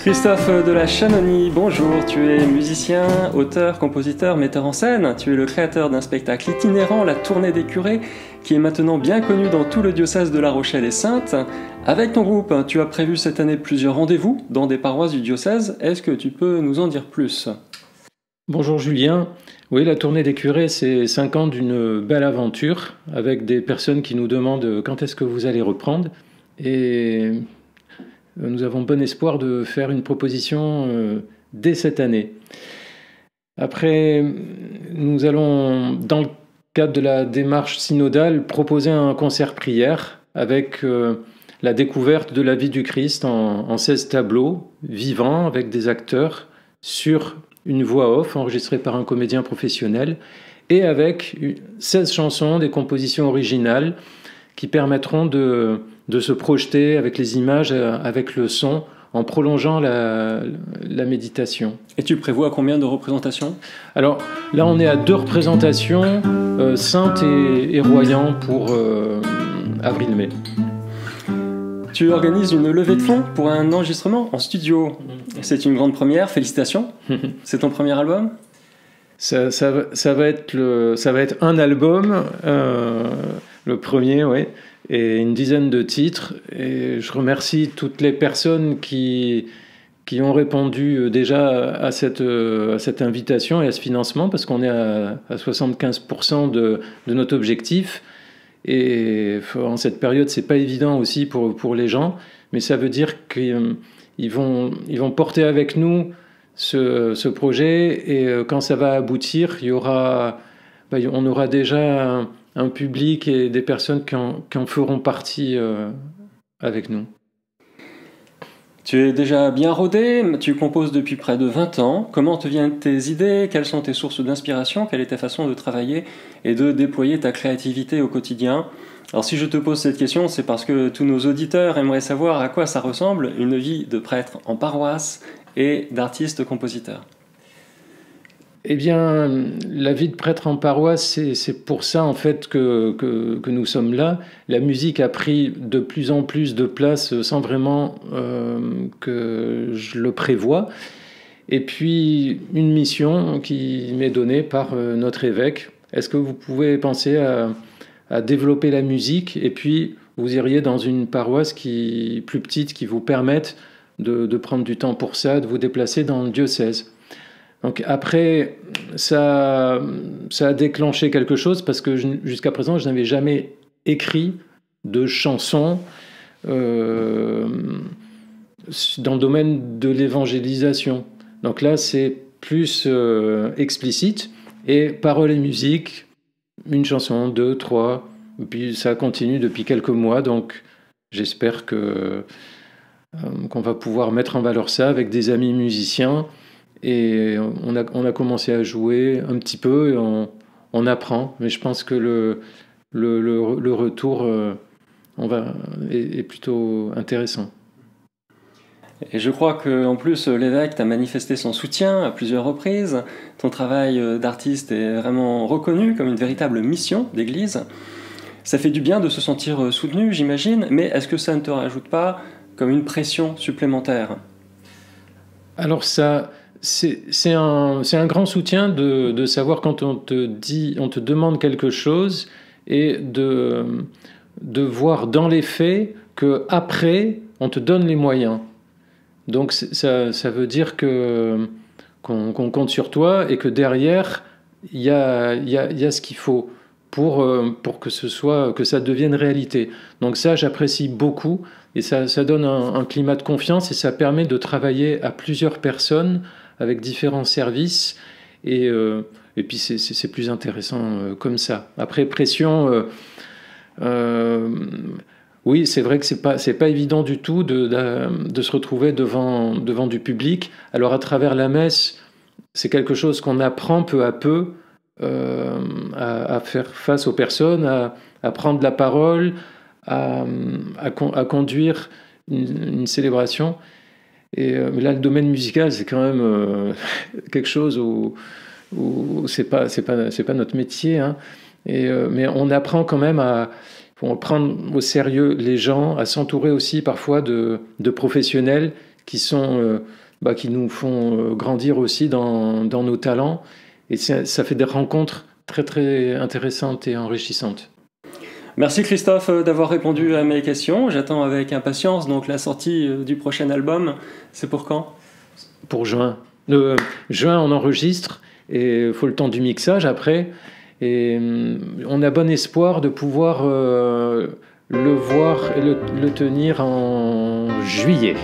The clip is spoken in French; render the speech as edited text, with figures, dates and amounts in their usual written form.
Christophe de la Chanonie, bonjour, tu es musicien, auteur, compositeur, metteur en scène. Tu es le créateur d'un spectacle itinérant, La Tournée des Curés, qui est maintenant bien connu dans tout le diocèse de La Rochelle et Saintes. Avec ton groupe, tu as prévu cette année plusieurs rendez-vous dans des paroisses du diocèse. Est-ce que tu peux nous en dire plus ? Bonjour Julien. Oui, La Tournée des Curés, c'est 5 ans d'une belle aventure avec des personnes qui nous demandent quand est-ce que vous allez reprendre. Et nous avons bon espoir de faire une proposition dès cette année. Après, nous allons, dans le cadre de la démarche synodale, proposer un concert-prière avec la découverte de la vie du Christ en 16 tableaux vivants avec des acteurs sur une voix off enregistrée par un comédien professionnel et avec 16 chansons, des compositions originales qui permettront de se projeter avec les images, avec le son, en prolongeant la méditation. Et tu prévois combien de représentations ? Alors là, on est à 2 représentations, Saintes et Royan pour avril-mai. Tu organises une levée de fonds pour un enregistrement en studio. C'est une grande première, félicitations. C'est ton premier album ? Ça va être un album, le premier, oui, et une dizaine de titres. Et je remercie toutes les personnes qui ont répondu déjà à cette invitation et à ce financement, parce qu'on est à 75% de notre objectif. Et en cette période, c'est pas évident aussi pour les gens, mais ça veut dire qu'ils vont porter avec nous ce projet, et quand ça va aboutir, on aura déjà un public et des personnes qui en feront partie avec nous. Tu es déjà bien rodé, tu composes depuis près de 20 ans. Comment te viennent tes idées ? Quelles sont tes sources d'inspiration ? Quelle est ta façon de travailler et de déployer ta créativité au quotidien ? Alors si je te pose cette question, c'est parce que tous nos auditeurs aimeraient savoir à quoi ça ressemble une vie de prêtre en paroisse et d'artiste-compositeur. Eh bien, la vie de prêtre en paroisse, c'est pour ça en fait que nous sommes là. La musique a pris de plus en plus de place sans vraiment que je le prévoie. Et puis, une mission qui m'est donnée par notre évêque. Est-ce que vous pouvez penser à développer la musique, et puis vous iriez dans une paroisse plus petite qui vous permette de prendre du temps pour ça, de vous déplacer dans le diocèse. Donc après, ça a déclenché quelque chose, parce que jusqu'à présent, je n'avais jamais écrit de chansons dans le domaine de l'évangélisation. Donc là, c'est plus explicite, et paroles et musique, une chanson, 2, 3, et puis ça continue depuis quelques mois, donc j'espère qu'on va pouvoir mettre en valeur ça avec des amis musiciens. Et on a commencé à jouer un petit peu, et on apprend. Mais je pense que le retour est plutôt intéressant. Et je crois qu'en plus, l'évêque t'a manifesté son soutien à plusieurs reprises. Ton travail d'artiste est vraiment reconnu comme une véritable mission d'église. Ça fait du bien de se sentir soutenu, j'imagine, mais est-ce que ça ne te rajoute pas comme une pression supplémentaire ? Alors ça... C'est un grand soutien de savoir quand on te demande quelque chose, et de voir dans les faits qu'après, on te donne les moyens. Donc ça veut dire qu'on compte sur toi, et que derrière, il y a ce qu'il faut pour que ça devienne réalité. Donc ça, j'apprécie beaucoup, et ça donne un climat de confiance, et ça permet de travailler à plusieurs personnes avec différents services, et puis c'est plus intéressant comme ça. Après, pression, oui, c'est vrai que c'est pas évident du tout de se retrouver devant du public. Alors à travers la messe, c'est quelque chose qu'on apprend peu à peu à faire face aux personnes, à prendre la parole, à conduire une célébration. Et là, le domaine musical, c'est quand même quelque chose où c'est pas notre métier, hein. Mais on apprend quand même à prendre au sérieux les gens, à s'entourer aussi parfois de professionnels qui nous font grandir aussi dans nos talents. Et ça fait des rencontres très très intéressantes et enrichissantes. Merci Christophe d'avoir répondu à mes questions. J'attends avec impatience donc la sortie du prochain album. C'est pour quand ? Pour juin. Juin, on enregistre et il faut le temps du mixage après. Et on a bon espoir de pouvoir le voir et le tenir en juillet.